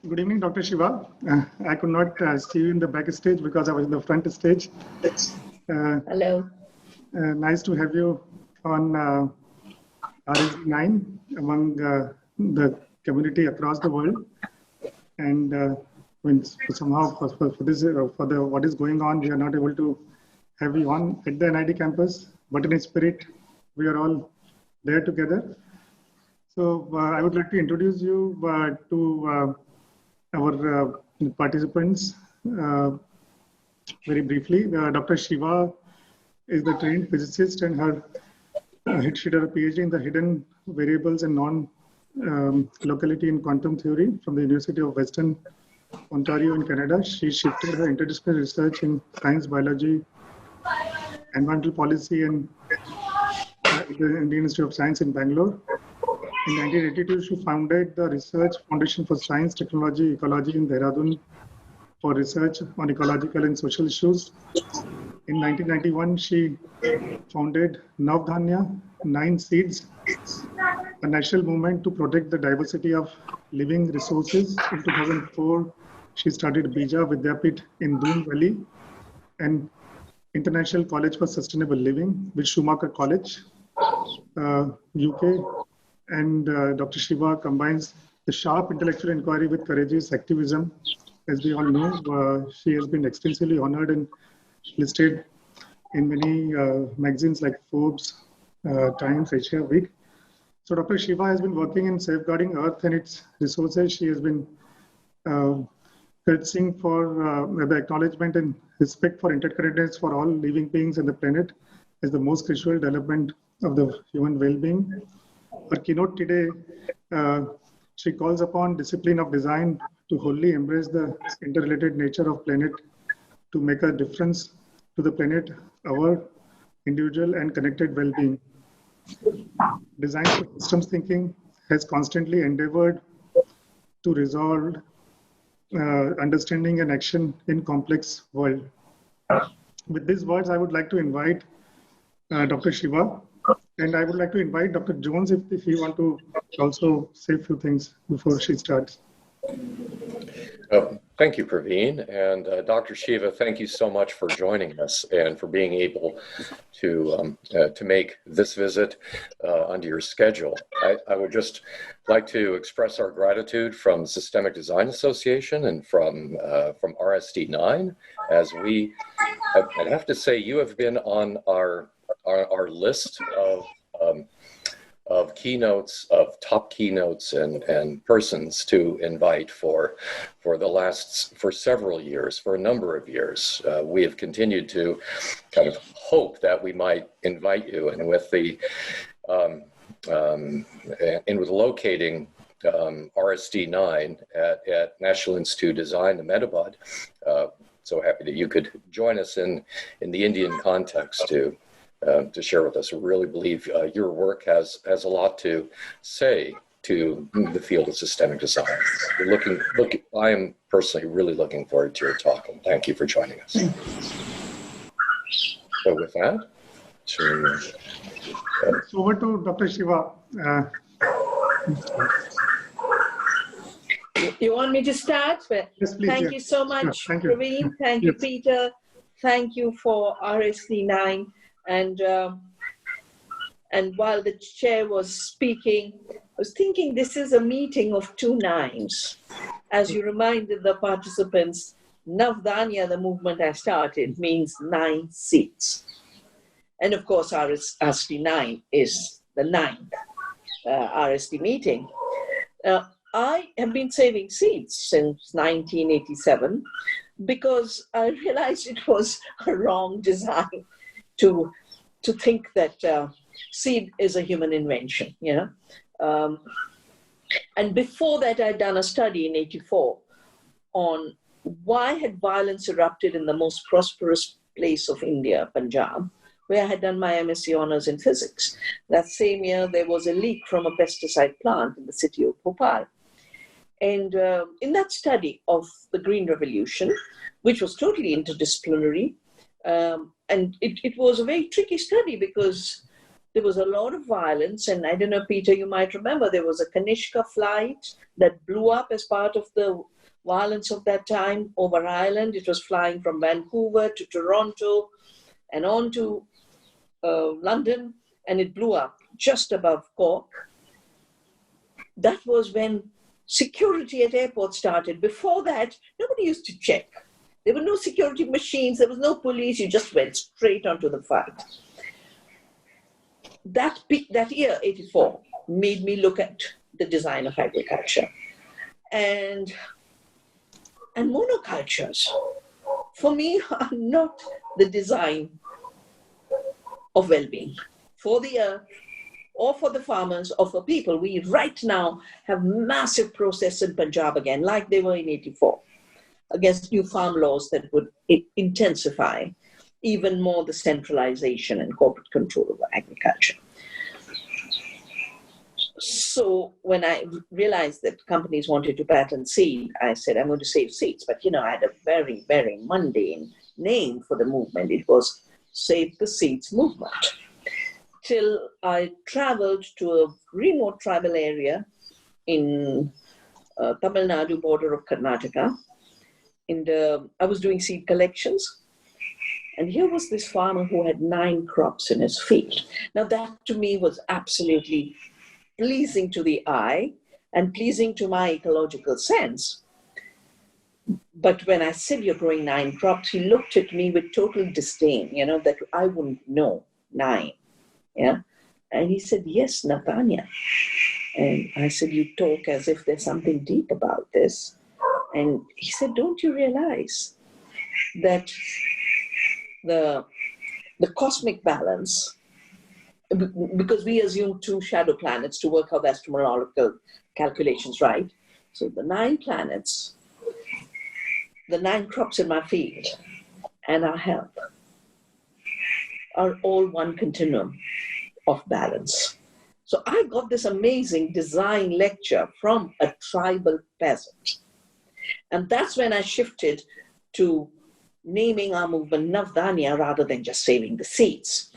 Good evening, Dr. Shiva. I could not see you in the backstage because I was in the front stage. Hello. Nice to have you on RSD9 among the community across the world. And when somehow for this for what is going on, we are not able to have you on at the NID campus, but in spirit, we are all there together. So I would like to introduce you to our participants very briefly. Dr. Shiva is the trained physicist, and she did a PhD in the hidden variables and non-locality in quantum theory from the University of Western Ontario in Canada. She shifted her interdisciplinary research in science, biology, environmental policy, and the Indian Institute of Science in Bangalore. In 1982, she founded the Research Foundation for Science, Technology, Ecology in Dehradun for research on ecological and social issues. In 1991, she founded Navdhanya, 9 Seeds, a national movement to protect the diversity of living resources. In 2004, she started Bija Vidyapit in Doon Valley, an international college for sustainable living with Schumacher College, UK. And Dr. Shiva combines the sharp intellectual inquiry with courageous activism. As we all know, she has been extensively honored and listed in many magazines like Forbes, Times, Asia Week. So Dr. Shiva has been working in safeguarding Earth and its resources. She has been courtesing for the acknowledgement and respect for interconnectedness for all living beings on the planet as the most crucial development of the human well-being. Her keynote today, she calls upon discipline of design to wholly embrace the interrelated nature of planet to make a difference to the planet, our individual and connected well-being. Design for systems thinking has constantly endeavored to resolve understanding and action in complex world. With these words, I would like to invite Dr. Shiva. And I would like to invite Dr. Jones if you want to also say a few things before she starts. Thank you, Praveen. And Dr. Shiva, thank you so much for joining us and for being able to make this visit onto your schedule. I would just like to express our gratitude from Systemic Design Association and from RSD9, as I'd have to say you have been on our list of keynotes, of top keynotes and persons to invite for several years, for a number of years. We have continued to kind of hope that we might invite you, and with locating RSD9 at National Institute of Design, the Metabud, so happy that you could join us in the Indian context to share with us. I really believe your work has a lot to say to the field of systemic design. I am personally really looking forward to your talk, and thank you for joining us. So with that, over to Dr. Shiva. You want me to start? Yes, please. Thank you so much, Thank you. Praveen. Thank you, Peter. Thank you for RSD9. And while the chair was speaking, I was thinking this is a meeting of 2 nines. As you reminded the participants, Navdanya, the movement I started, means 9 seats. And of course, RSD9 is the 9th RSD meeting. I have been saving seeds since 1987 because I realized it was a wrong design to think that seed is a human invention, and before that, I'd done a study in 1984 on why had violence erupted in the most prosperous place of India, Punjab, where I had done my MSc honors in physics. That same year, there was a leak from a pesticide plant in the city of Bhopal. And in that study of the Green Revolution, which was totally interdisciplinary, and it was a very tricky study because there was a lot of violence. And I don't know, Peter, you might remember there was a Kanishka flight that blew up as part of the violence of that time over Ireland. It was flying from Vancouver to Toronto and on to London, and it blew up just above Cork. That was when security at airports started. Before that, nobody used to check. There were no security machines, there was no police, you just went straight onto the fight. That year, 84, made me look at the design of agriculture. And monocultures, for me, are not the design of well-being for the earth, or for the farmers, or for people. We right now have massive protests in Punjab again, like they were in 84, against new farm laws that would intensify even more the centralization and corporate control of agriculture. So when I realized that companies wanted to patent seed, I said, I'm going to save seeds. But, I had a very, very mundane name for the movement. It was Save the Seeds Movement. Till I traveled to a remote tribal area in Tamil Nadu, border of Karnataka. And I was doing seed collections. And here was this farmer who had 9 crops in his field. Now that to me was absolutely pleasing to the eye and pleasing to my ecological sense. But when I said, you're growing 9 crops, he looked at me with total disdain, that I wouldn't know 9. Yeah. And he said, yes, Nathania. And I said, you talk as if there's something deep about this. And he said, don't you realize that the cosmic balance, because we assume 2 shadow planets to work out the astronomical calculations, right? So the 9 planets, the 9 crops in my field, and our health are all one continuum of balance. So I got this amazing design lecture from a tribal peasant. And that's when I shifted to naming our movement Navdanya rather than just saving the seeds.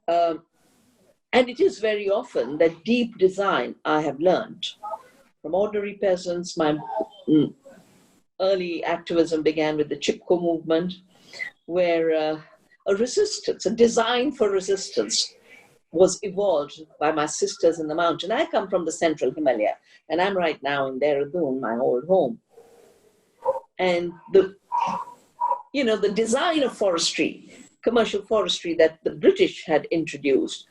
And it is very often that deep design I have learned from ordinary peasants. My early activism began with the Chipko movement, where a resistance, a design for resistance was evolved by my sisters in the mountain. I come from the central Himalaya, and I'm right now in Dehradun, my old home. And the design of forestry, commercial forestry that the British had introduced,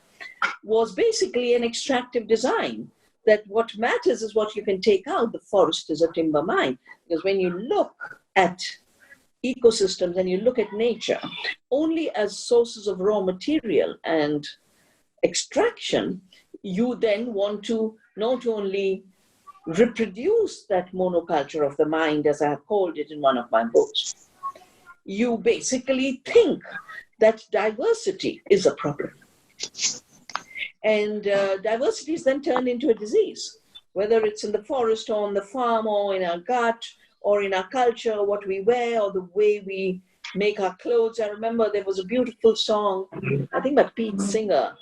was basically an extractive design, that what matters is what you can take out. The forest is a timber mine. Because when you look at ecosystems and you look at nature only as sources of raw material and extraction, you then want to not only reproduce that monoculture of the mind, as I have called it in one of my books, you basically think that diversity is a problem. And diversity is then turned into a disease, whether it's in the forest or on the farm or in our gut or in our culture, what we wear or the way we make our clothes. I remember there was a beautiful song, I think by Pete Singer,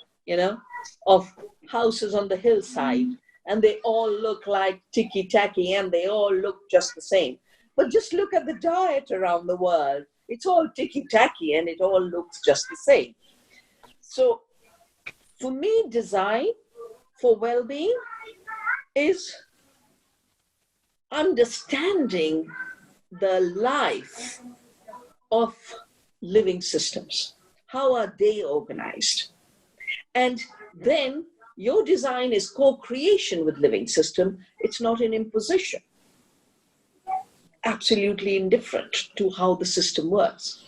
of houses on the hillside, and they all look like ticky-tacky and they all look just the same. But just look at the diet around the world. It's all ticky-tacky and it all looks just the same. So for me, design for well-being is understanding the life of living systems. How are they organized? And then your design is co-creation with living system. It's not an imposition. Absolutely indifferent to how the system works.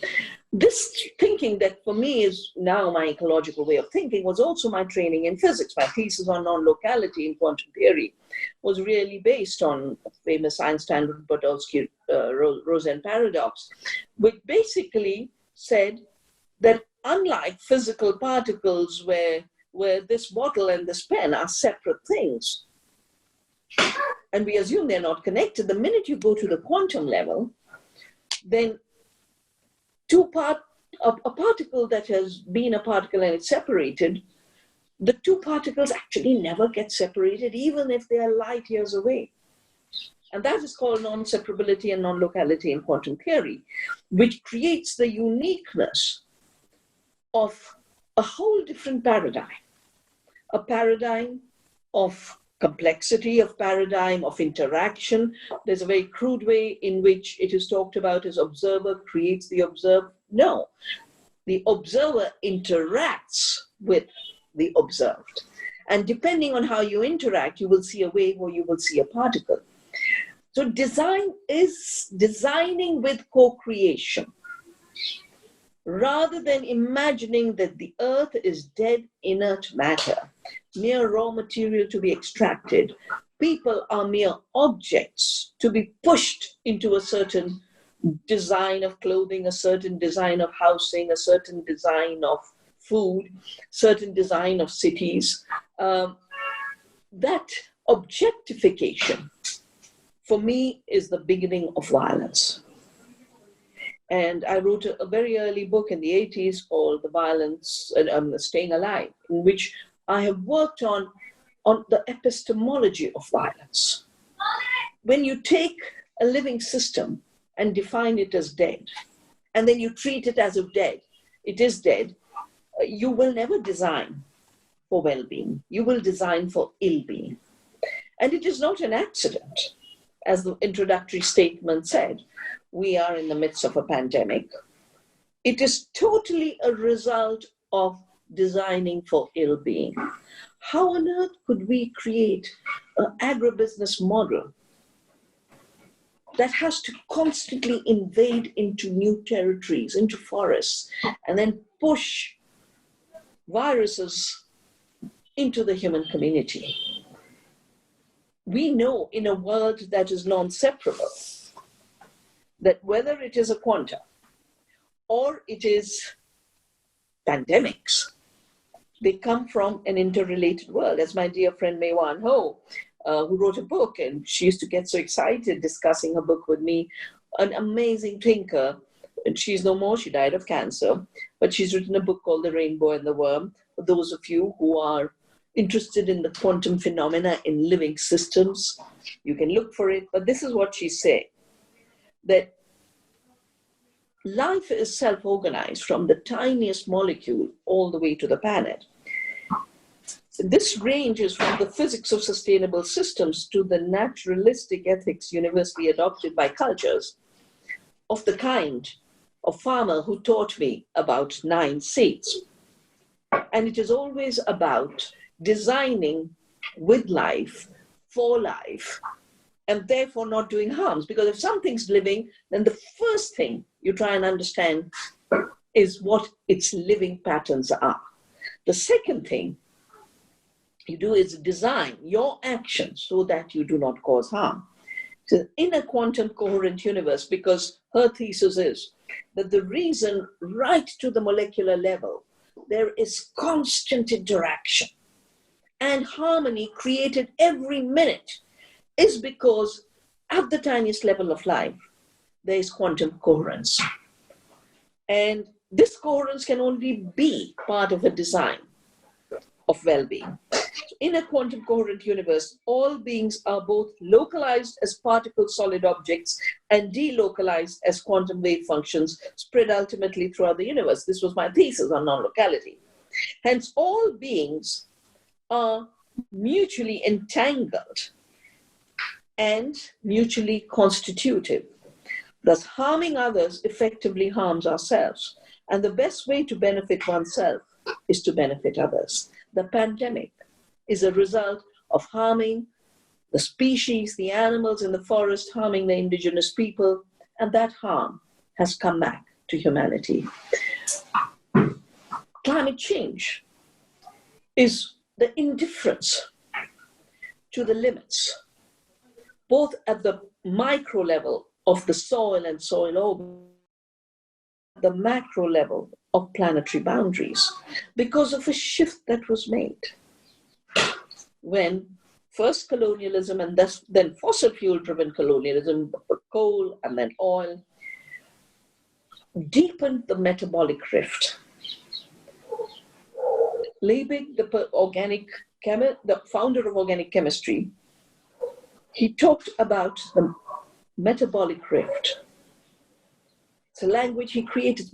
This thinking that for me is now my ecological way of thinking was also my training in physics. My thesis on non-locality in quantum theory was really based on famous Einstein-Rudolph Rosen paradox, which basically said that unlike physical particles where this bottle and this pen are separate things, and we assume they're not connected, the minute you go to the quantum level, then a particle that has been a particle and it's separated the two particles actually never get separated, even if they are light years away. And that is called non-separability and non-locality in quantum theory, which creates the uniqueness of a whole different paradigm, a paradigm of complexity, of paradigm of interaction. There's a very crude way in which it is talked about as observer creates the observed. No, the observer interacts with the observed. And depending on how you interact, you will see a wave or you will see a particle. So design is designing with co-creation. Rather than imagining that the earth is dead inert matter, mere raw material to be extracted, people are mere objects to be pushed into a certain design of clothing, a certain design of housing, a certain design of food, certain design of cities. That objectification, for me, is the beginning of violence. And I wrote a very early book in the 80s called The Violence, Staying Alive, in which I have worked on the epistemology of violence. When you take a living system and define it as dead, and then you treat it as if dead, it is dead, you will never design for well-being. You will design for ill-being. And it is not an accident. As the introductory statement said, we are in the midst of a pandemic. It is totally a result of designing for ill-being. How on earth could we create an agribusiness model that has to constantly invade into new territories, into forests, and then push viruses into the human community? We know in a world that is non-separable that whether it is a quanta or it is pandemics, they come from an interrelated world. As my dear friend Mei Wan Ho, who wrote a book, and she used to get so excited discussing her book with me, an amazing thinker, and she's no more, she died of cancer, but she's written a book called The Rainbow and the Worm. For those of you who are interested in the quantum phenomena in living systems, you can look for it. But this is what she said, that life is self-organized from the tiniest molecule all the way to the planet. So this ranges from the physics of sustainable systems to the naturalistic ethics universally adopted by cultures of the kind of farmer who taught me about 9 seeds. And it is always about designing with life, for life, and therefore not doing harms. Because if something's living, then the first thing you try and understand is what its living patterns are. The second thing you do is design your actions so that you do not cause harm. So in a quantum coherent universe, because her thesis is that the reason right to the molecular level, there is constant interaction and harmony created every minute, is because at the tiniest level of life, there is quantum coherence. And this coherence can only be part of a design of well-being. So in a quantum coherent universe, all beings are both localized as particle solid objects and delocalized as quantum wave functions spread ultimately throughout the universe. This was my thesis on non-locality. Hence, all beings are mutually entangled and mutually constitutive. Thus, harming others effectively harms ourselves. And the best way to benefit oneself is to benefit others. The pandemic is a result of harming the species, the animals in the forest, harming the indigenous people, and that harm has come back to humanity. Climate change is the indifference to the limits, both at the micro level of the soil and soil orbit, the macro level of planetary boundaries, because of a shift that was made when first colonialism and then fossil fuel-driven colonialism, coal and then oil, deepened the metabolic rift. Liebig, the founder of organic chemistry, he talked about the metabolic rift. It's a language he created,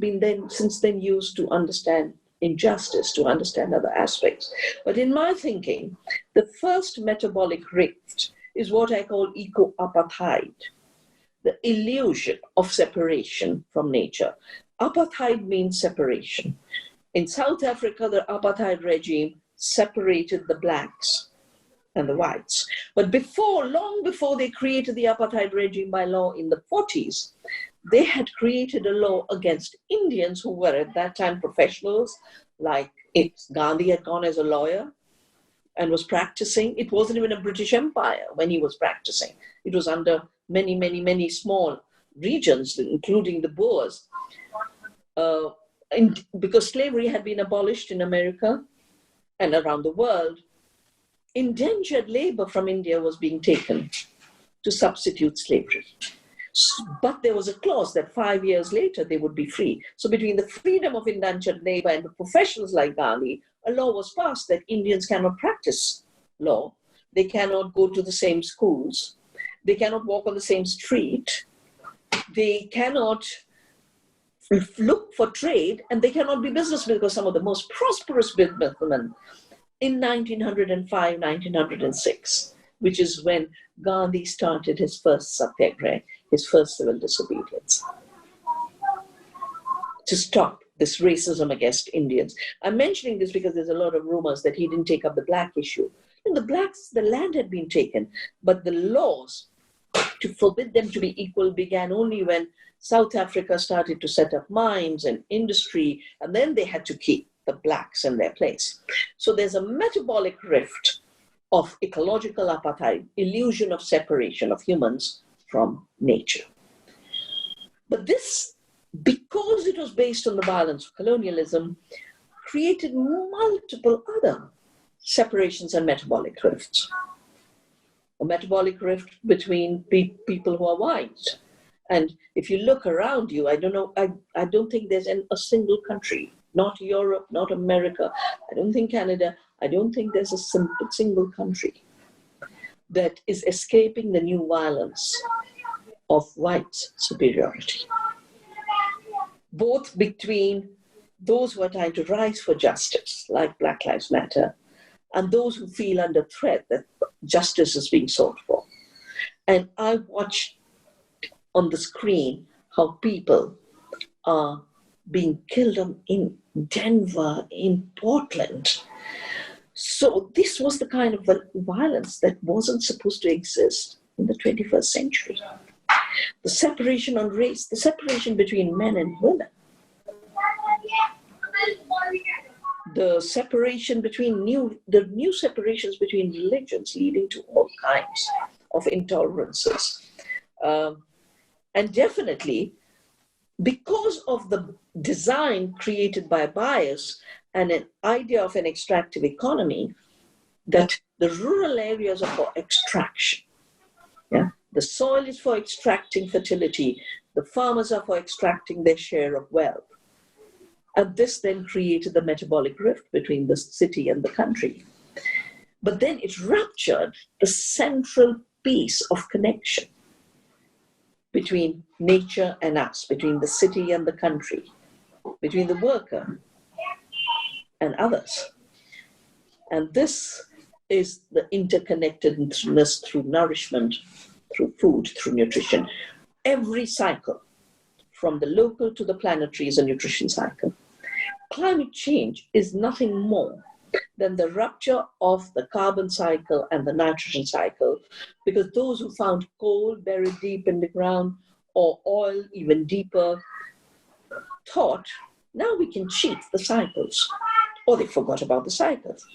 since then used to understand injustice, to understand other aspects. But in my thinking, the first metabolic rift is what I call eco-apartheid, the illusion of separation from nature. Apartheid means separation. In South Africa, the apartheid regime separated the blacks and the whites. But long before they created the apartheid regime by law in the 40s, they had created a law against Indians who were at that time professionals, like Gandhi had gone as a lawyer and was practicing. It wasn't even a British Empire when he was practicing. It was under many, many, many small regions, including the Boers. Because slavery had been abolished in America and around the world, indentured labor from India was being taken to substitute slavery. But there was a clause that 5 years later they would be free. So between the freedom of indentured labor and the professionals like Gandhi, a law was passed that Indians cannot practice law. They cannot go to the same schools. They cannot walk on the same street. They cannot look for trade, and they cannot be businessmen, because some of the most prosperous businessmen in 1905, 1906, which is when Gandhi started his first satyagraha, his first civil disobedience, to stop this racism against Indians. I'm mentioning this because there's a lot of rumors that he didn't take up the black issue. And the blacks, the land had been taken, but the laws to forbid them to be equal began only when South Africa started to set up mines and industry, and then they had to keep the blacks in their place. So there's a metabolic rift of ecological apartheid, illusion of separation of humans from nature. But this, because it was based on the violence of colonialism, created multiple other separations and metabolic rifts. A metabolic rift between people who are white. And if you look around you, I don't think there's a single country, not Europe, not America, I don't think Canada, I don't think there's a single country that is escaping the new violence of white superiority. Both between those who are trying to rise for justice, like Black Lives Matter, and those who feel under threat that justice is being sought for. And I watched on the screen how people are being killed in Denver, in Portland. So this was the kind of violence that wasn't supposed to exist in the 21st century. The separation on race, the separation between men and women, the separation between the new separations between religions, leading to all kinds of intolerances. And definitely, because of the design created by bias and an idea of an extractive economy, that the rural areas are for extraction. Yeah? The soil is for extracting fertility. The farmers are for extracting their share of wealth. And this then created the metabolic rift between the city and the country. But then it ruptured the central piece of connection between nature and us, between the city and the country, between the worker and others. And this is the interconnectedness through nourishment, through food, through nutrition. Every cycle, from the local to the planetary, is a nutrition cycle. Climate change is nothing more than the rupture of the carbon cycle and the nitrogen cycle, because those who found coal buried deep in the ground or oil even deeper thought, now we can cheat the cycles. Or they forgot about the cycles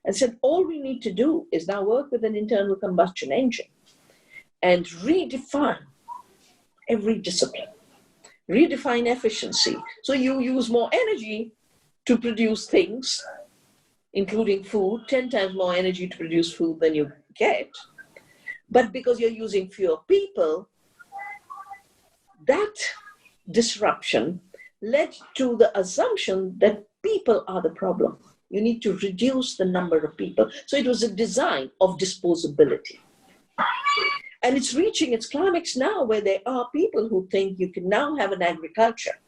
and said, all we need to do is now work with an internal combustion engine and redefine every discipline, redefine efficiency. So you use more energy to produce things, including food, 10 times more energy to produce food than you get. But because you're using fewer people, that disruption led to the assumption that people are the problem. You need to reduce the number of people. So it was a design of disposability. And it's reaching its climax now, where there are people who think you can now have an agriculture.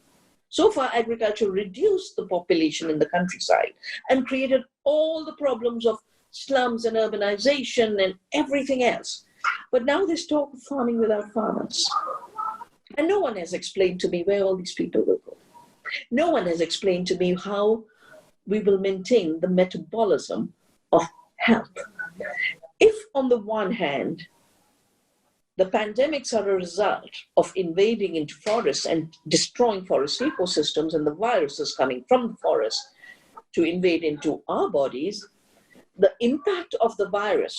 So far, agriculture reduced the population in the countryside and created all the problems of slums and urbanization and everything else. But now there's talk of farming without farmers. And no one has explained to me where all these people will go. No one has explained to me how we will maintain the metabolism of health. If, on the one hand, the pandemics are a result of invading into forests and destroying forest ecosystems, and the viruses coming from the forest to invade into our bodies, the impact of the virus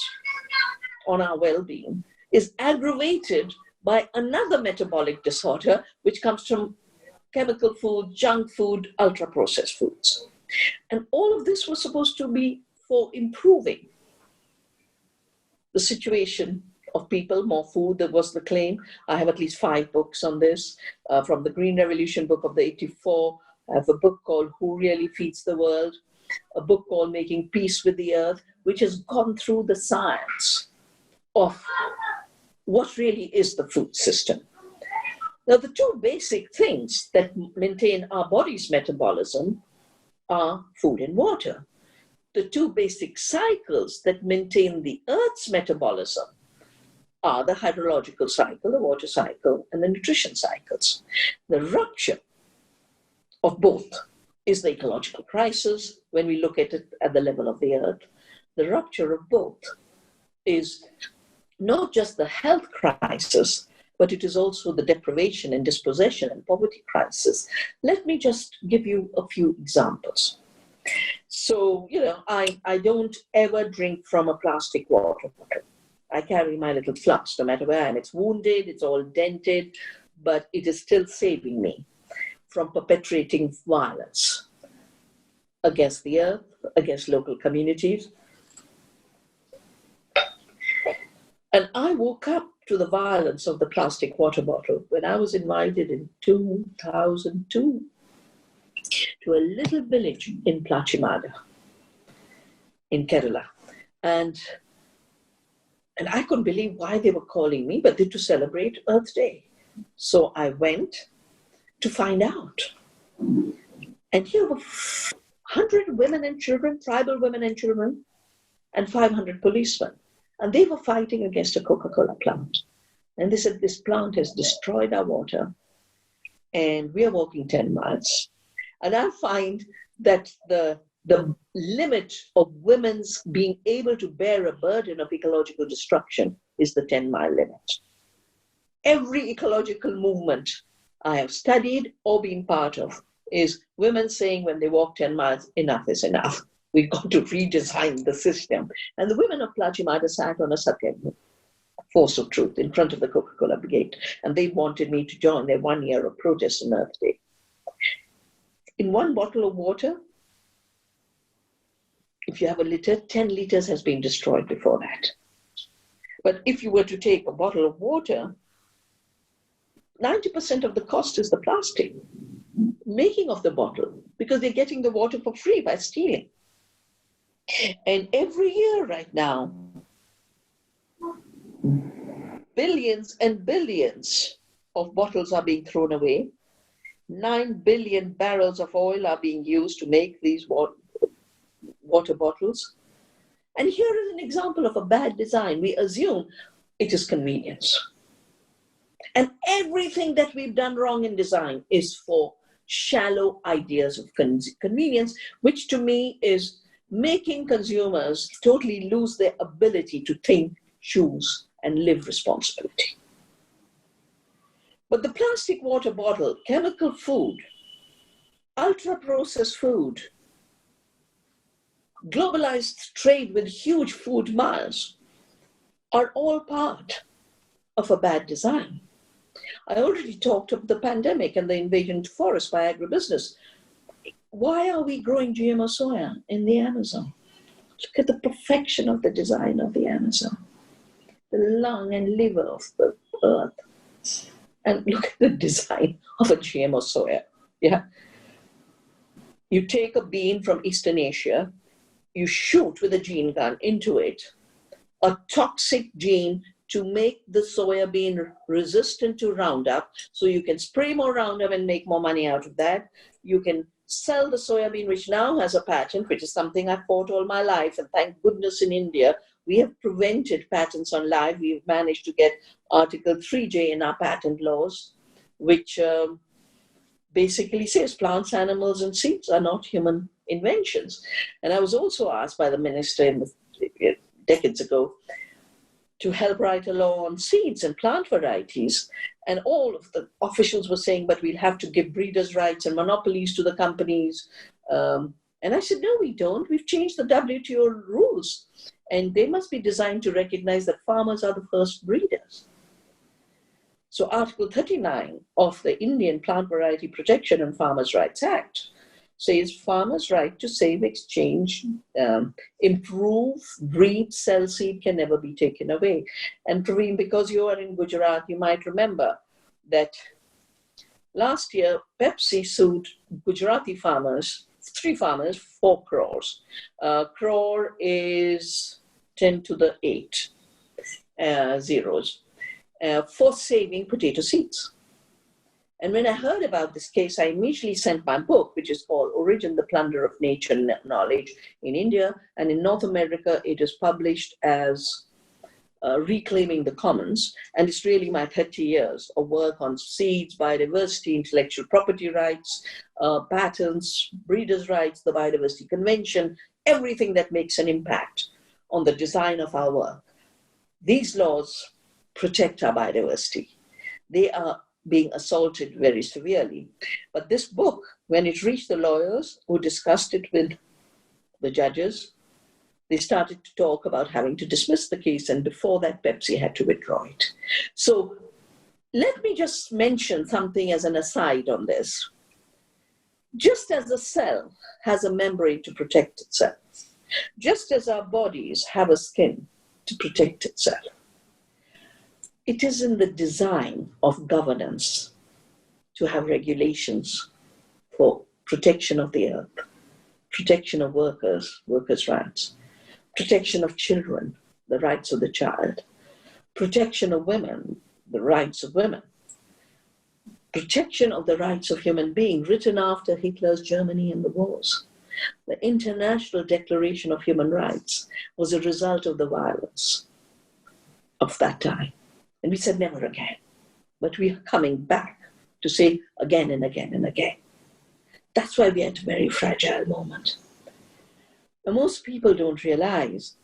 on our well-being is aggravated by another metabolic disorder, which comes from chemical food, junk food, ultra-processed foods. And all of this was supposed to be for improving the situation of people, more food, that was the claim. I have at least 5 books on this, from the Green Revolution book of the 84. I have a book called Who Really Feeds the World, a book called Making Peace with the Earth, which has gone through the science of what really is the food system. Now, the 2 basic things that maintain our body's metabolism are food and water. The 2 basic cycles that maintain the Earth's metabolism are the hydrological cycle, the water cycle, and the nutrition cycles. The rupture of both is the ecological crisis when we look at it at the level of the Earth. The rupture of both is not just the health crisis, but it is also the deprivation and dispossession and poverty crisis. Let me just give you a few examples. So, I don't ever drink from a plastic water bottle. I carry my little flux no matter where I am. It's wounded, it's all dented, but it is still saving me from perpetrating violence against the earth, against local communities. And I woke up to the violence of the plastic water bottle when I was invited in 2002 to a little village in Plachimada in Kerala. And I couldn't believe why they were calling me, but to celebrate Earth Day. So I went to find out. And here were 100 women and children, tribal women and children, and 500 policemen. And they were fighting against a Coca-Cola plant. And they said, this plant has destroyed our water, and we are walking 10 miles. And I find that the limit of women's being able to bear a burden of ecological destruction is the 10-mile limit. Every ecological movement I have studied or been part of is women saying when they walk 10 miles, enough is enough. We've got to redesign the system. And the women of Plachimada sat on a satyagraha, force of truth, in front of the Coca-Cola gate. And they wanted me to join their 1 year of protest on Earth Day. In 1 bottle of water, if you have a liter, 10 liters has been destroyed before that. But if you were to take a bottle of water, 90% of the cost is the plastic making of the bottle, because they're getting the water for free by stealing. And every year right now, billions and billions of bottles are being thrown away. 9 billion barrels of oil are being used to make these water bottles. And here is an example of a bad design. We assume it is convenience. And everything that we've done wrong in design is for shallow ideas of convenience, which to me is making consumers totally lose their ability to think, choose, and live responsibility. But the plastic water bottle, chemical food, ultra-processed food, globalized trade with huge food miles are all part of a bad design. I already talked of the pandemic and the invasion of forests by agribusiness. Why are we growing GMO soya in the Amazon? Look at the perfection of the design of the Amazon, the lung and liver of the earth. And look at the design of a GMO soya. Yeah. You take a bean from Eastern Asia, you shoot with a gene gun into it, a toxic gene to make the soya bean resistant to Roundup, so you can spray more Roundup and make more money out of that. You can sell the soya bean, which now has a patent, which is something I've fought all my life, and thank goodness in India, we have prevented patents on live. We've managed to get Article 3J in our patent laws, which basically says plants, animals, and seeds are not human inventions. And I was also asked by the minister decades ago to help write a law on seeds and plant varieties. And all of the officials were saying, but we'll have to give breeders' rights and monopolies to the companies. And I said, no, we don't. We've changed the WTO rules. And they must be designed to recognize that farmers are the first breeders. So Article 39 of the Indian Plant Variety Protection and Farmers' Rights Act says farmers' right to save, exchange, improve, breed, sell seed can never be taken away. And Praveen, because you are in Gujarat, you might remember that last year Pepsi sued Gujarati farmers, 3 farmers, 4 crores. Crore is 10 to the 8 zeros. For saving potato seeds. And when I heard about this case, I immediately sent my book, which is called Origin, the Plunder of Nature Knowledge in India. And in North America, it is published as Reclaiming the Commons. And it's really my 30 years of work on seeds, biodiversity, intellectual property rights, patents, breeders' rights, the Biodiversity Convention, everything that makes an impact on the design of our work. These laws protect our biodiversity. They are being assaulted very severely. But this book, when it reached the lawyers who discussed it with the judges, they started to talk about having to dismiss the case, and before that, Pepsi had to withdraw it. So let me just mention something as an aside on this. Just as a cell has a membrane to protect itself, just as our bodies have a skin to protect itself, it is in the design of governance to have regulations for protection of the earth, protection of workers' rights, protection of children, the rights of the child, protection of women, the rights of women, protection of the rights of human beings, written after Hitler's Germany and the wars. The International Declaration of Human Rights was a result of the violence of that time. And we said, never again. But we are coming back to say again and again and again. That's why we're at a very fragile moment. And most people don't realize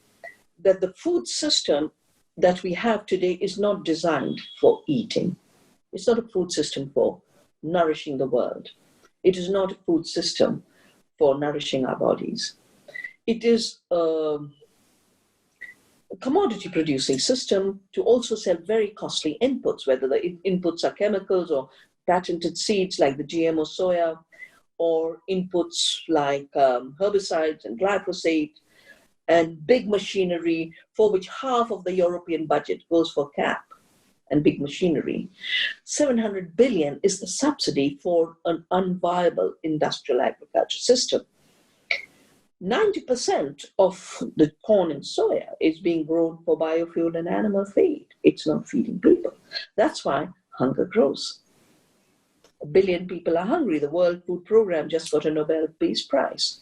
that the food system that we have today is not designed for eating. It's not a food system for nourishing the world. It is not a food system for nourishing our bodies. It is a commodity producing system to also sell very costly inputs, whether the inputs are chemicals or patented seeds like the GMO soya, or inputs like herbicides and glyphosate, and big machinery for which half of the European budget goes for CAP and big machinery. 700 billion is the subsidy for an unviable industrial agriculture system. 90% of the corn and soya is being grown for biofuel and animal feed. It's not feeding people. That's why hunger grows. 1 billion people are hungry. The World Food Programme just got a Nobel Peace Prize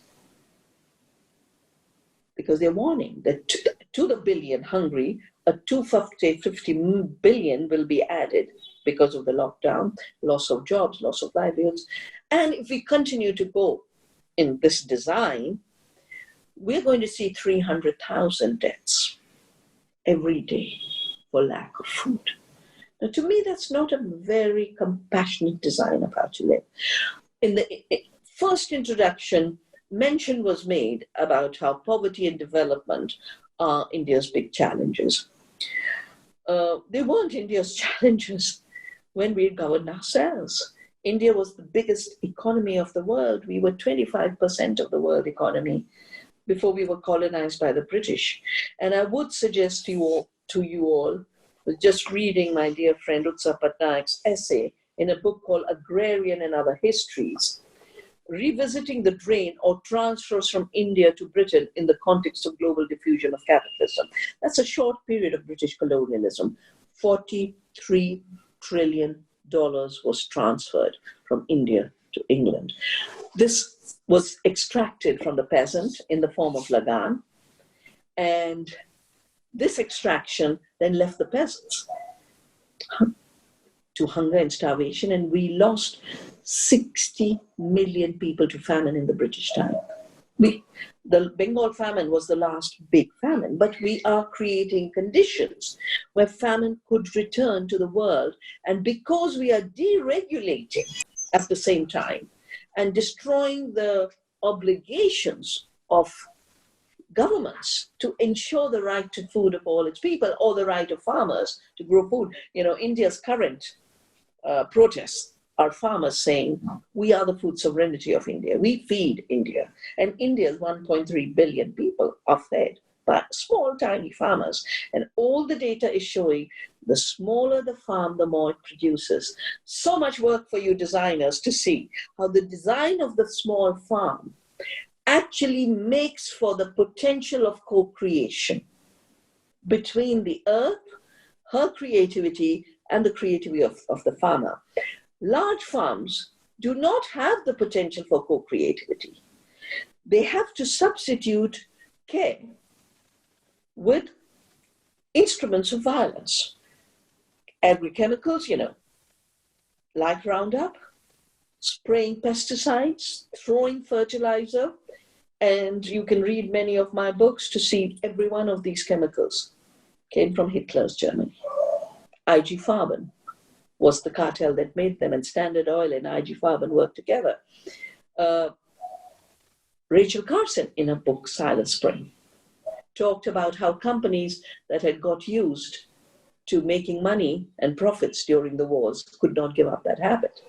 because they're warning that to the billion hungry, a 250 billion will be added because of the lockdown, loss of jobs, loss of livelihoods. And if we continue to go in this design, we're going to see 300,000 deaths every day for lack of food. Now, to me, that's not a very compassionate design of how to live. In the first introduction, mention was made about how poverty and development are India's big challenges. They weren't India's challenges when we governed ourselves. India was the biggest economy of the world. We were 25% of the world economy before we were colonized by the British. And I would suggest to you all, just reading my dear friend Utsa Patnaik's essay in a book called Agrarian and Other Histories, revisiting the drain or transfers from India to Britain in the context of global diffusion of capitalism. That's a short period of British colonialism. $43 trillion was transferred from India to England. This was extracted from the peasant in the form of lagan, and this extraction then left the peasants to hunger and starvation, and we lost 60 million people to famine in the British time. The Bengal famine was the last big famine, but we are creating conditions where famine could return to the world. And because we are deregulating at the same time and destroying the obligations of governments to ensure the right to food of all its people, or the right of farmers to grow food. India's current protests are farmers saying, we are the food sovereignty of India. We feed India. And India's 1.3 billion people are fed by small, tiny farmers. And all the data is showing the smaller the farm, the more it produces. So much work for you designers to see how the design of the small farm actually makes for the potential of co-creation between the earth, her creativity, and the creativity of the farmer. Large farms do not have the potential for co-creativity. They have to substitute care with instruments of violence. Agrochemicals, like Roundup, spraying pesticides, throwing fertilizer, and you can read many of my books to see every one of these chemicals came from Hitler's Germany. IG Farben was the cartel that made them, and Standard Oil and IG Farben worked together. Rachel Carson, in her book Silent Spring, talked about how companies that had got used to making money and profits during the wars could not give up that habit.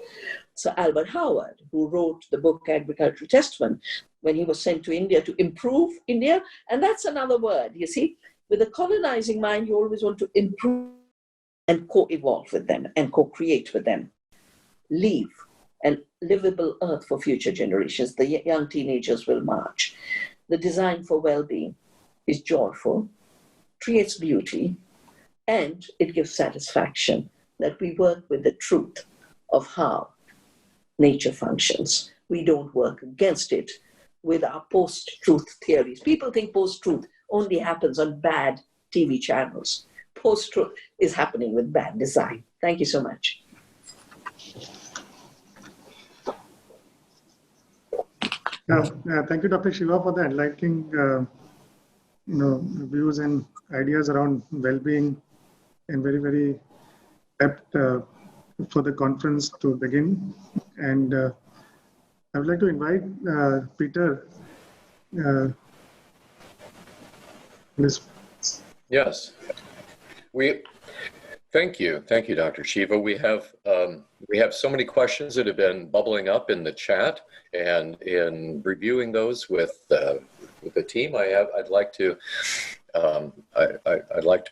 So Albert Howard, who wrote the book Agricultural Testament, when he was sent to India to improve India, and that's another word, you see, with a colonizing mind, you always want to improve and co-evolve with them and co-create with them. Leave an livable earth for future generations. The young teenagers will march. The design for well-being is joyful, creates beauty, and it gives satisfaction that we work with the truth of how nature functions. We don't work against it with our post-truth theories. People think post-truth only happens on bad TV channels. Post-truth is happening with bad design. Thank you so much. Thank you, Dr. Shiva, for the enlightening views and ideas around well-being, and very, very apt for the conference to begin. And I would like to invite Peter. Yes. Thank you, Dr. Shiva. We have so many questions that have been bubbling up in the chat, and in reviewing those with the team, I'd like to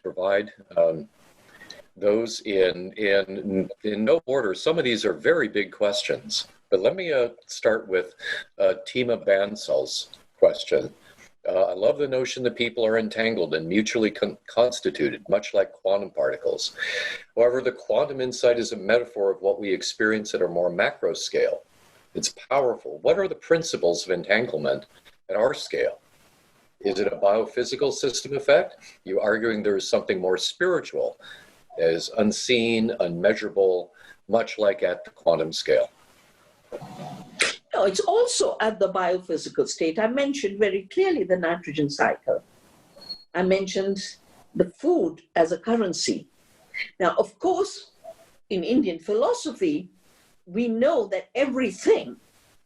provide those in no order. Some of these are very big questions, but let me start with Tima Bansal's question. I love the notion that people are entangled and mutually constituted, much like quantum particles. However, the quantum insight is a metaphor of what we experience at a more macro scale. It's powerful. What are the principles of entanglement at our scale? Is it a biophysical system effect? You're arguing there is something more spiritual, as unseen, unmeasurable, much like at the quantum scale. No, it's also at the biophysical state. I mentioned very clearly the nitrogen cycle. I mentioned the food as a currency. Now, of course, in Indian philosophy, we know that everything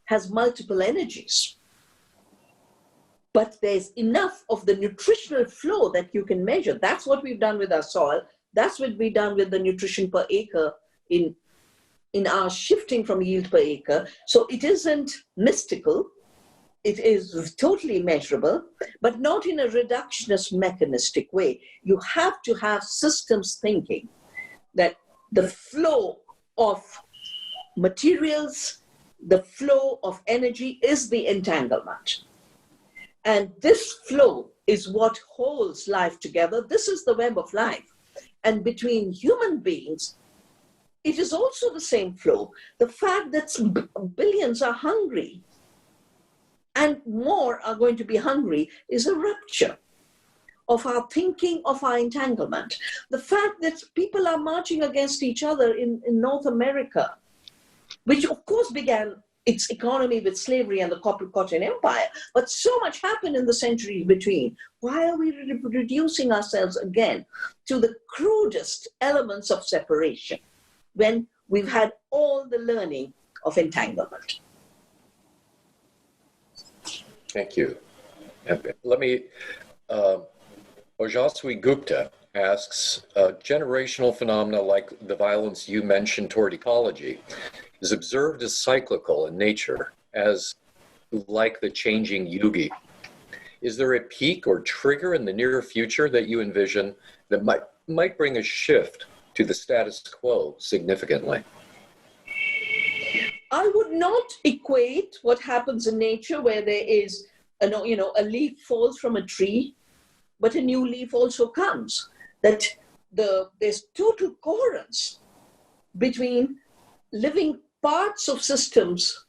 has multiple energies. But there's enough of the nutritional flow that you can measure. That's what we've done with our soil. That's what we've done with the nutrition per acre in our shifting from yield per acre. So it isn't mystical. It is totally measurable, but not in a reductionist mechanistic way. You have to have systems thinking that the flow of materials, the flow of energy is the entanglement. And this flow is what holds life together. This is the web of life. And between human beings, it is also the same flow. The fact that billions are hungry and more are going to be hungry is a rupture of our thinking, of our entanglement. The fact that people are marching against each other in North America, which of course began its economy with slavery and the cotton empire, but so much happened in the centuries between. Why are we reducing ourselves again to the crudest elements of separation when we've had all the learning of entanglement? Thank you. Let me, Ojaswi Gupta asks, generational phenomena like the violence you mentioned toward ecology is observed as cyclical in nature, as like the changing yugi. Is there a peak or trigger in the near future that you envision that might bring a shift to the status quo significantly? I would not equate what happens in nature where there is, a leaf falls from a tree, but a new leaf also comes. That there's total coherence between living parts of systems.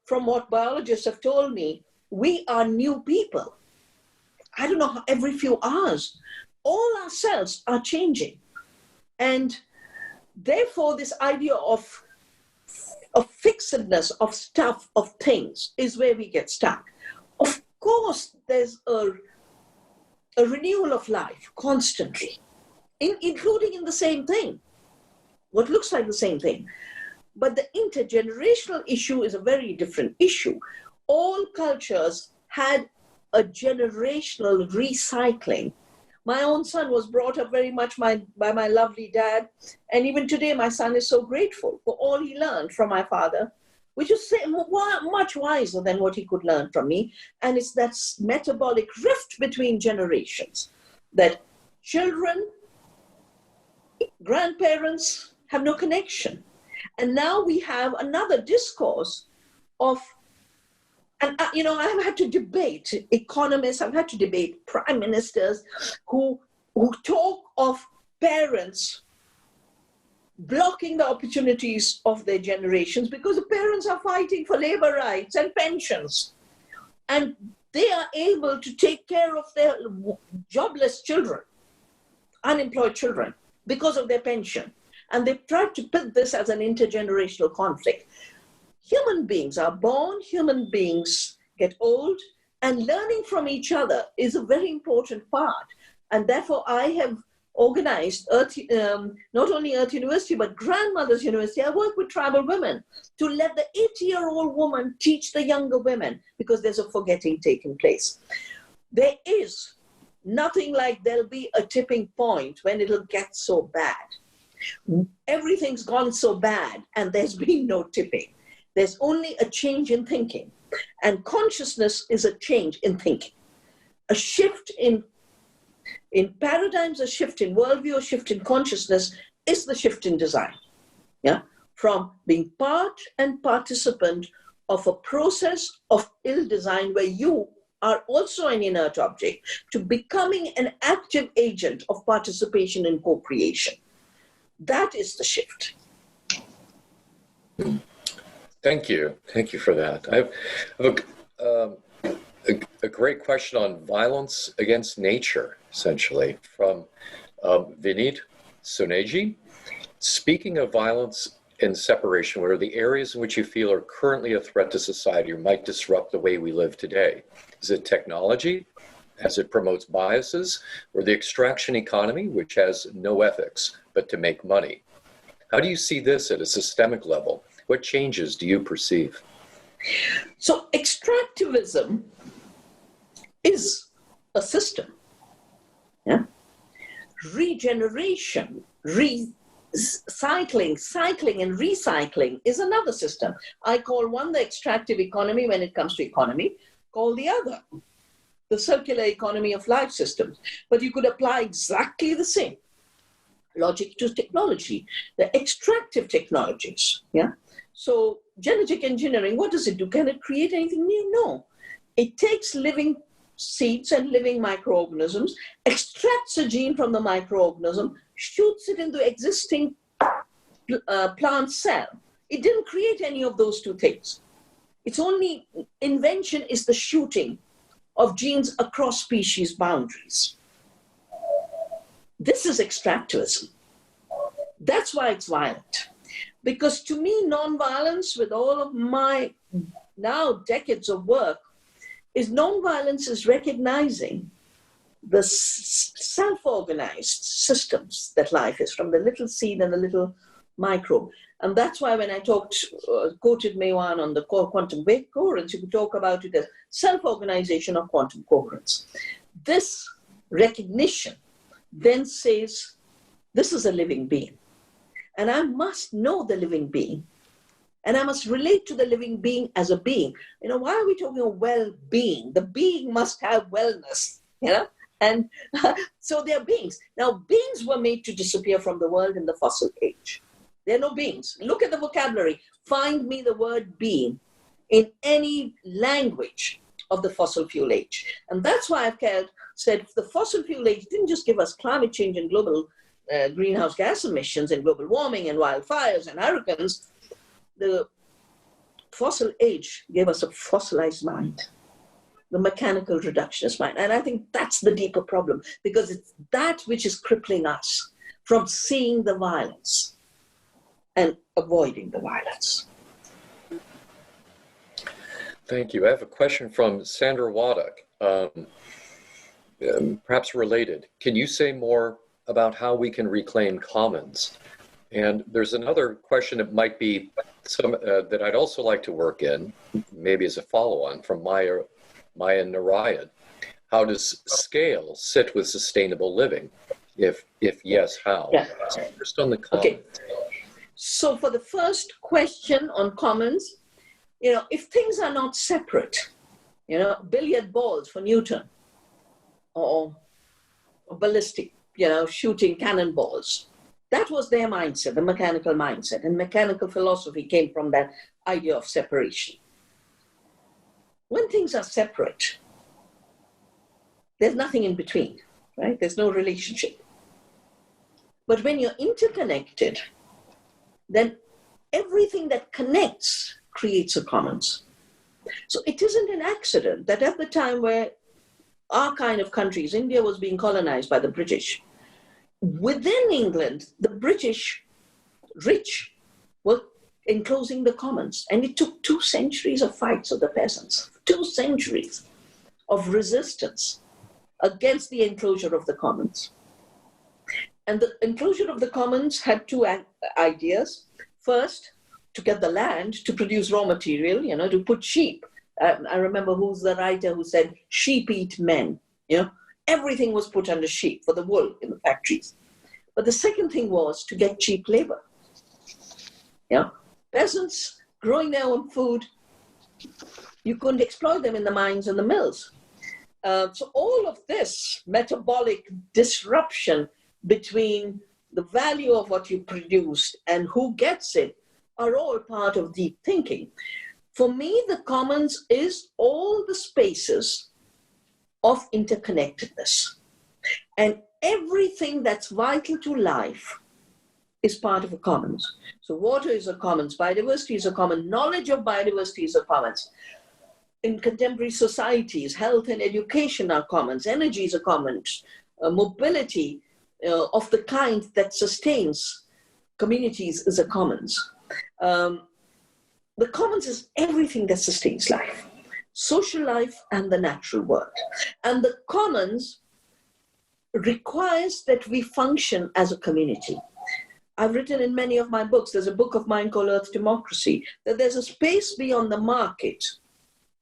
From what biologists have told me, we are new people. I don't know how, every few hours, all our cells are changing. And therefore, this idea of fixedness, of stuff, of things is where we get stuck. Of course, there's a renewal of life constantly, including in the same thing, what looks like the same thing. But the intergenerational issue is a very different issue. All cultures had a generational recycling. My own son was brought up very much by my lovely dad. And even today, my son is so grateful for all he learned from my father, which is much wiser than what he could learn from me. And it's that metabolic rift between generations that children, grandparents have no connection. And now we have another discourse of, and I've had to debate economists, I've had to debate prime ministers who talk of parents blocking the opportunities of their generations because the parents are fighting for labor rights and pensions. And they are able to take care of their jobless children, unemployed children, because of their pension. And they've tried to put this as an intergenerational conflict. Human beings are born, human beings get old, and learning from each other is a very important part. And therefore, I have organized not only Earth University, but Grandmothers University. I work with tribal women to let the 80-year-old woman teach the younger women, because there's a forgetting taking place. There is nothing like there'll be a tipping point when it'll get so bad. Everything's gone so bad and there's been no tipping. There's only a change in thinking. And consciousness is a change in thinking. A shift in paradigms, a shift in worldview, a shift in consciousness is the shift in design. Yeah? From being part and participant of a process of ill design where you are also an inert object, to becoming an active agent of participation in co-creation. That is the shift. Thank you. Thank you for that. I have a great question on violence against nature, essentially, from Vinit Soneji. Speaking of violence and separation, what are the areas in which you feel are currently a threat to society or might disrupt the way we live today? Is it technology, as it promotes biases, or the extraction economy, which has no ethics but to make money? How do you see this at a systemic level? What changes do you perceive? So extractivism is a system. Yeah? Regeneration, cycling and recycling is another system. I call one the extractive economy when it comes to economy, call the other the circular economy of life systems. But you could apply exactly the same logic to technology, the extractive technologies. Yeah. So genetic engineering, what does it do? Can it create anything new? No. It takes living seeds and living microorganisms, extracts a gene from the microorganism, shoots it into existing plant cell. It didn't create any of those two things. Its only invention is the shooting of genes across species boundaries. This is extractivism. That's why it's violent. Because to me, nonviolence, with all of my now decades of work, is nonviolence is recognizing the self-organized systems that life is, from the little seed and the little microbe. And that's why when I quoted Maywan on the quantum wave coherence, you could talk about it as self-organization of quantum coherence. This recognition then says, this is a living being. And I must know the living being. And I must relate to the living being as a being. You know, why are we talking of well-being? The being must have wellness, you know? And so they're beings. Now, beings were made to disappear from the world in the fossil age. There are no beings. Look at the vocabulary. Find me the word being in any language of the fossil fuel age. And that's why I've said the fossil fuel age didn't just give us climate change and global greenhouse gas emissions and global warming and wildfires and hurricanes. The fossil age gave us a fossilized mind, the mechanical reductionist mind. And I think that's the deeper problem, because it's that which is crippling us from seeing the violence and avoiding the violence. Thank you. I have a question from Sandra Waddock, perhaps related. Can you say more about how we can reclaim commons? And there's another question that might be that I'd also like to work in, maybe as a follow-on from Maya Narayan. How does scale sit with sustainable living? If yes, how? Yeah. So first on the commons. Okay. So for the first question on commons, you know, if things are not separate, you know, billiard balls for Newton or ballistic, you know, shooting cannonballs, that was their mindset, the mechanical mindset. And mechanical philosophy came from that idea of separation. When things are separate, there's nothing in between, right? There's no relationship. But when you're interconnected, then everything that connects creates a commons. So it isn't an accident that at the time where our kind of countries, India was being colonized by the British, within England, the British rich were enclosing the commons. And it took 2 centuries of fights of the peasants, 2 centuries of resistance against the enclosure of the commons. And the enclosure of the commons had 2 ideas. First, to get the land to produce raw material, you know, to put sheep. I remember who's the writer who said, sheep eat men, you know. Everything was put under sheep for the wool in the factories. But the second thing was to get cheap labor. Yeah, peasants growing their own food, you couldn't exploit them in the mines and the mills. So all of this metabolic disruption between the value of what you produced and who gets it are all part of deep thinking. For me, the commons is all the spaces of interconnectedness. And everything that's vital to life is part of a commons. So water is a commons, biodiversity is a common, knowledge of biodiversity is a commons. In contemporary societies, health and education are commons, energy is a commons, mobility of the kind that sustains communities is a commons. The commons is everything that sustains life, social life and the natural world. And the commons requires that we function as a community. I've written in many of my books, there's a book of mine called Earth Democracy, that there's a space beyond the market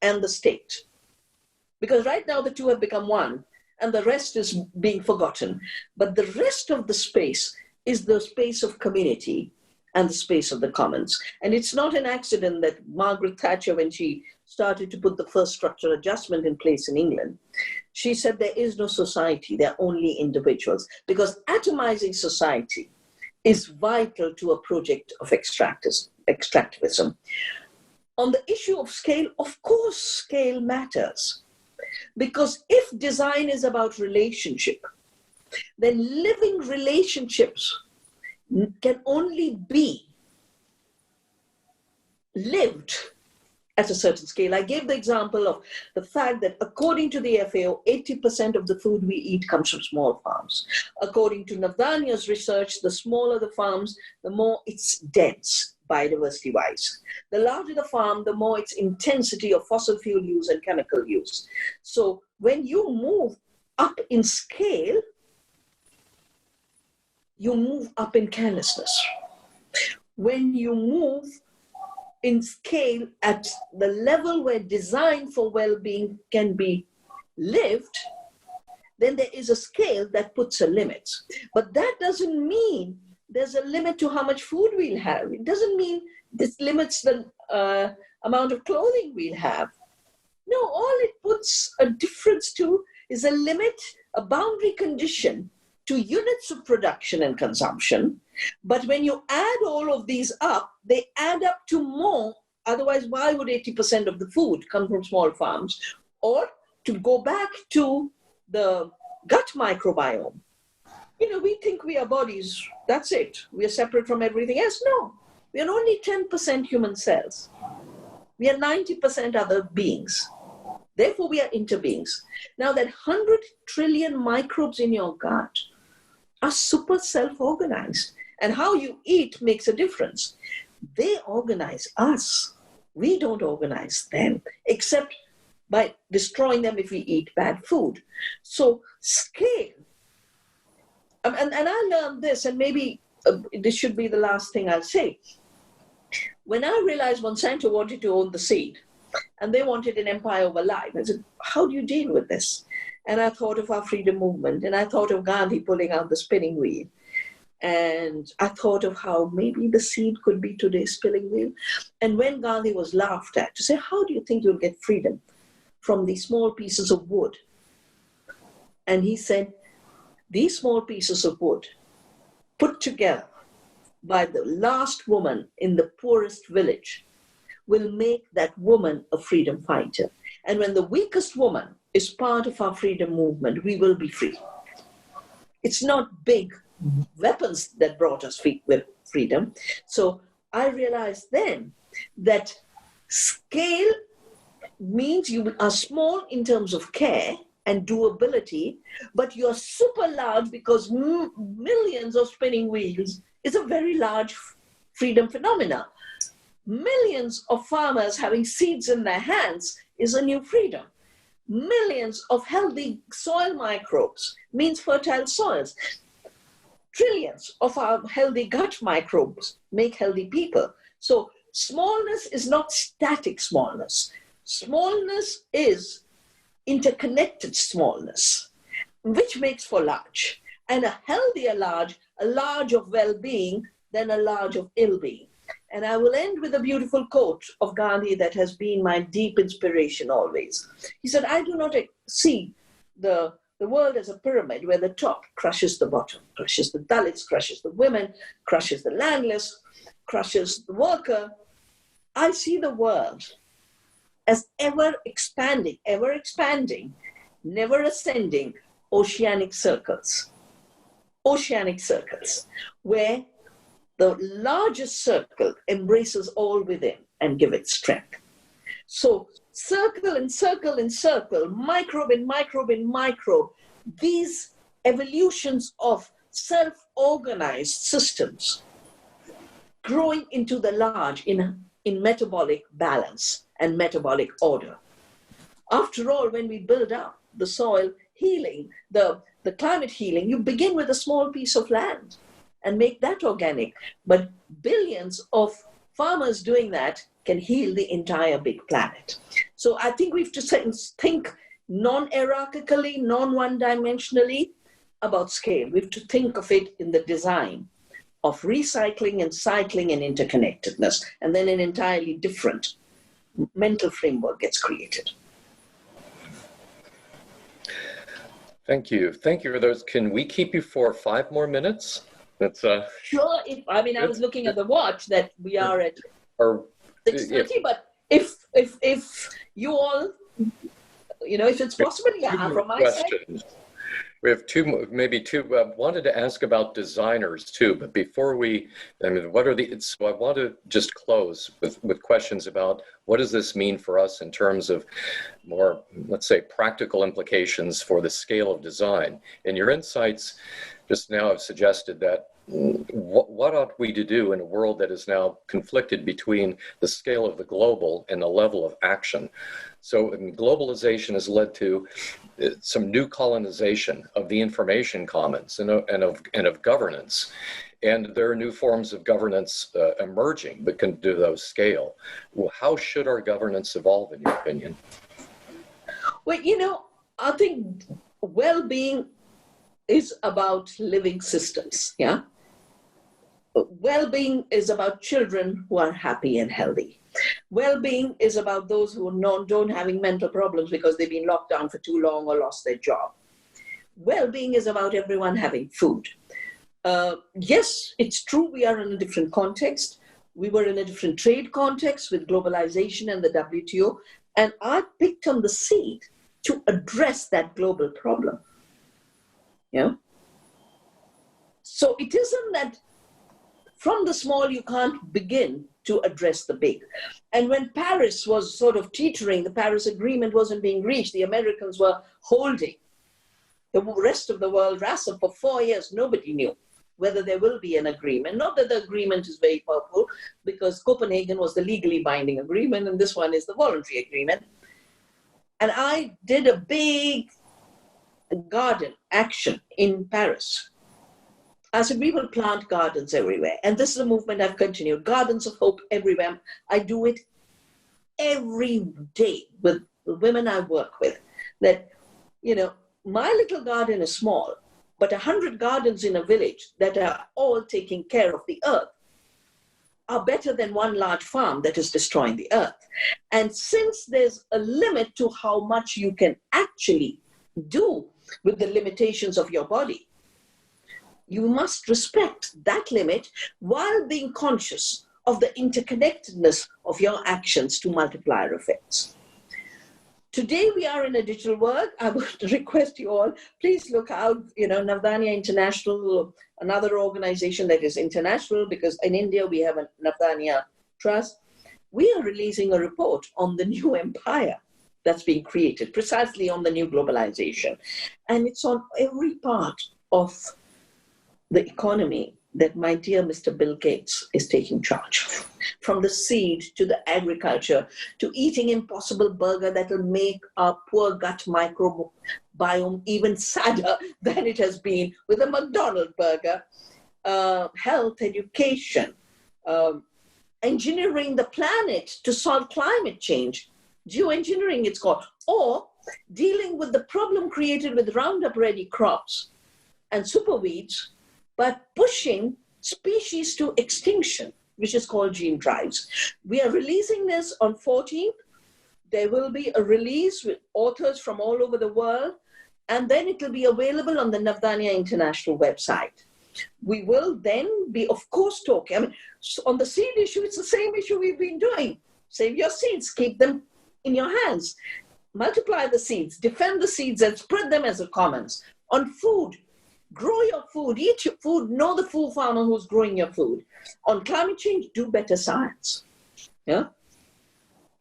and the state. Because right now the two have become one and the rest is being forgotten. But the rest of the space is the space of community and the space of the commons. And it's not an accident that Margaret Thatcher, when she started to put the first structural adjustment in place in England, she said there is no society, there are only individuals. Because atomizing society is vital to a project of extractivism. extractivism. On the issue of scale, of course, scale matters. Because if design is about relationship, then living relationships can only be lived at a certain scale. I gave the example of the fact that according to the FAO, 80% of the food we eat comes from small farms. According to Navdania's research, the smaller the farms, the more it's dense, biodiversity-wise. The larger the farm, the more its intensity of fossil fuel use and chemical use. So when you move up in scale, you move up in carelessness. When you move in scale at the level where design for well-being can be lived, then there is a scale that puts a limit. But that doesn't mean there's a limit to how much food we'll have. It doesn't mean this limits the amount of clothing we'll have. No, all it puts a difference to is a limit, a boundary condition to units of production and consumption. But when you add all of these up, they add up to more. Otherwise, why would 80% of the food come from small farms? Or to go back to the gut microbiome, we think we are bodies, that's it. We are separate from everything else. No, we are only 10% human cells. We are 90% other beings. Therefore, we are interbeings. Now that 100 trillion microbes in your gut are super self-organized. And how you eat makes a difference. They organize us. We don't organize them, except by destroying them if we eat bad food. So scale. And I learned this, and maybe this should be the last thing I'll say. When I realized Monsanto wanted to own the seed, and they wanted an empire over life, I said, how do you deal with this? And I thought of our freedom movement, and I thought of Gandhi pulling out the spinning wheel. And I thought of how maybe the seed could be today's spinning wheel. And when Gandhi was laughed at, to say, how do you think you'll get freedom from these small pieces of wood? And he said, these small pieces of wood put together by the last woman in the poorest village will make that woman a freedom fighter. And when the weakest woman is part of our freedom movement, we will be free. It's not big weapons that brought us freedom. So I realized then that scale means you are small in terms of care and doability, but you're super large because millions of spinning wheels is a very large freedom phenomena. Millions of farmers having seeds in their hands is a new freedom. Millions of healthy soil microbes means fertile soils. Trillions of our healthy gut microbes make healthy people. So smallness is not static smallness. Smallness is interconnected smallness, which makes for large. And a healthier large, a large of well-being than a large of ill-being. And I will end with a beautiful quote of Gandhi that has been my deep inspiration always. He said, I do not see the world as a pyramid where the top crushes the bottom, crushes the Dalits, crushes the women, crushes the landless, crushes the worker. I see the world as ever expanding, never ascending oceanic circles, where the largest circle embraces all within and give it strength. So circle and circle and circle, microbe and microbe and microbe, these evolutions of self-organized systems growing into the large in metabolic balance and metabolic order. After all, when we build up the soil healing, the climate healing, you begin with a small piece of land and make that organic. But billions of farmers doing that can heal the entire big planet. So I think we have to think non-hierarchically, non-one-dimensionally about scale. We have to think of it in the design of recycling and cycling and interconnectedness, and then an entirely different mental framework gets created. Thank you. Thank you for those. Can we keep you for 5 more minutes? That's Sure. I was looking at the watch that we are at 6:30, but if you all, if it's possible, from my questions. side. We have maybe two. I wanted to ask about designers too, but before so I want to just close with questions about what does this mean for us in terms of more, let's say, practical implications for the scale of design. And your insights just now have suggested that what ought we to do in a world that is now conflicted between the scale of the global and the level of action. So globalization has led to some new colonization of the information commons and of governance. And there are new forms of governance emerging that can do those scale. Well, how should our governance evolve, in your opinion? Well, I think well-being is about living systems, yeah? Well-being is about children who are happy and healthy. Well-being is about those who don't having mental problems because they've been locked down for too long or lost their job. Well-being is about everyone having food. Yes, it's true we are in a different context. We were in a different trade context with globalization and the WTO, and I picked on the seed to address that global problem. So it isn't that from the small you can't begin to address the big. And when Paris was sort of teetering, the Paris Agreement wasn't being reached, the Americans were holding the rest of the world ransom for 4 years. Nobody knew whether there will be an agreement. Not that the agreement is very powerful, because Copenhagen was the legally binding agreement, and this one is the voluntary agreement. And I did a big garden action in Paris. I said, we will plant gardens everywhere. And this is a movement I've continued. Gardens of hope everywhere. I do it every day with the women I work with. That, my little garden is small, but 100 gardens in a village that are all taking care of the earth are better than one large farm that is destroying the earth. And since there's a limit to how much you can actually do with the limitations of your body, you must respect that limit while being conscious of the interconnectedness of your actions to multiplier effects. Today we are in a digital world. I would request you all, please look out, Navdanya International, another organization that is international, because in India we have a Navdanya Trust. We are releasing a report on the new empire that's being created, precisely on the new globalization. And it's on every part of the economy that my dear Mr. Bill Gates is taking charge of. From the seed to the agriculture, to eating impossible burger that will make our poor gut microbiome even sadder than it has been with a McDonald's burger, health, education, engineering the planet to solve climate change, geoengineering it's called, or dealing with the problem created with Roundup Ready crops and superweeds, but pushing species to extinction, which is called gene drives. We are releasing this on 14th. There will be a release with authors from all over the world, and then it will be available on the Navdanya International website. We will then be, of course, talking. On the seed issue, it's the same issue we've been doing. Save your seeds, keep them in your hands. Multiply the seeds, defend the seeds, and spread them as a commons. On food, grow your food, eat your food, know the food farmer who's growing your food. On climate change, do better science. Yeah?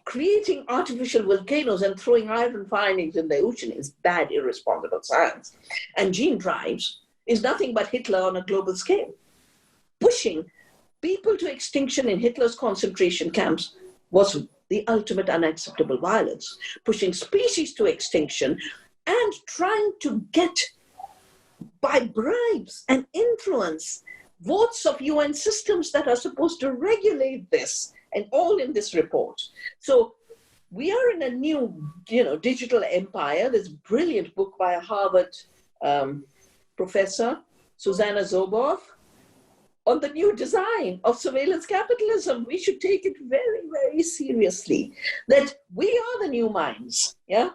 Creating artificial volcanoes and throwing iron findings in the ocean is bad, irresponsible science. And gene drives is nothing but Hitler on a global scale. Pushing people to extinction in Hitler's concentration camps was the ultimate unacceptable violence. Pushing species to extinction and trying to get, by bribes and influence, votes of UN systems that are supposed to regulate this, and all in this report. So we are in a new, digital empire. There's a brilliant book by a Harvard professor, Susanna Zoboff, on the new design of surveillance capitalism. We should take it very, very seriously, that we are the new mines, yeah?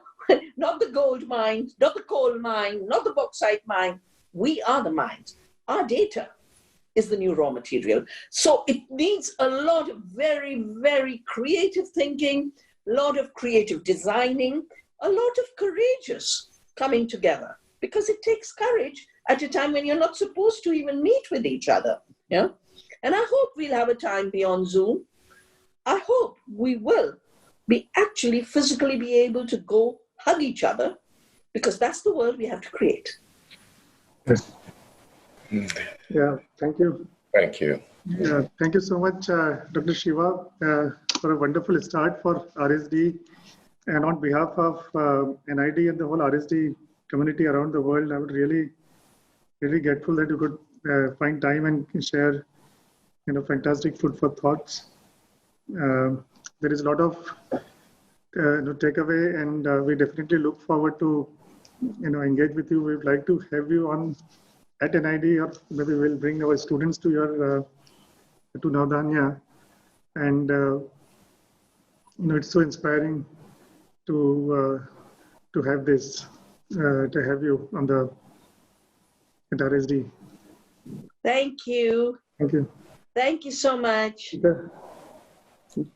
Not the gold mine, not the coal mine, not the bauxite mine. We are the mines. Our data is the new raw material. So it needs a lot of very, very creative thinking, a lot of creative designing, a lot of courageous coming together, because it takes courage at a time when you're not supposed to even meet with each other. Yeah? And I hope we'll have a time beyond Zoom. I hope we will be actually physically be able to go hug each other, because that's the world we have to create. Yes. Yeah, thank you. Thank you. Yeah, thank you so much, Dr. Shiva, for a wonderful start for RSD. And on behalf of NID and the whole RSD community around the world, I would really grateful that you could find time and share, fantastic food for thoughts. There is a lot of takeaway, and we definitely look forward to, engage with you. We'd like to have you on at NID, or maybe we'll bring our students to your to Navdanya, and it's so inspiring to have this, to have you on the at RSD. Thank you. Thank you. Thank you so much.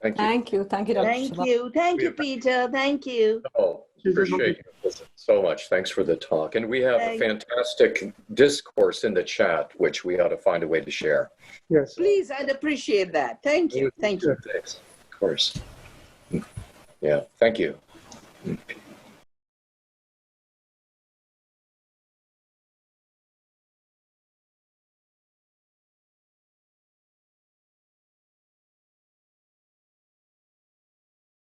Thank you. Thank you, Dr. Thank Shiva. you. Thank you, Peter. Thank you. Oh, appreciate you so much. Thanks for the talk. And we have a fantastic discourse in the chat, which we ought to find a way to share. Yes. Please, I'd appreciate that. Thank you. Thank you. Thanks. Of course. Yeah, thank you.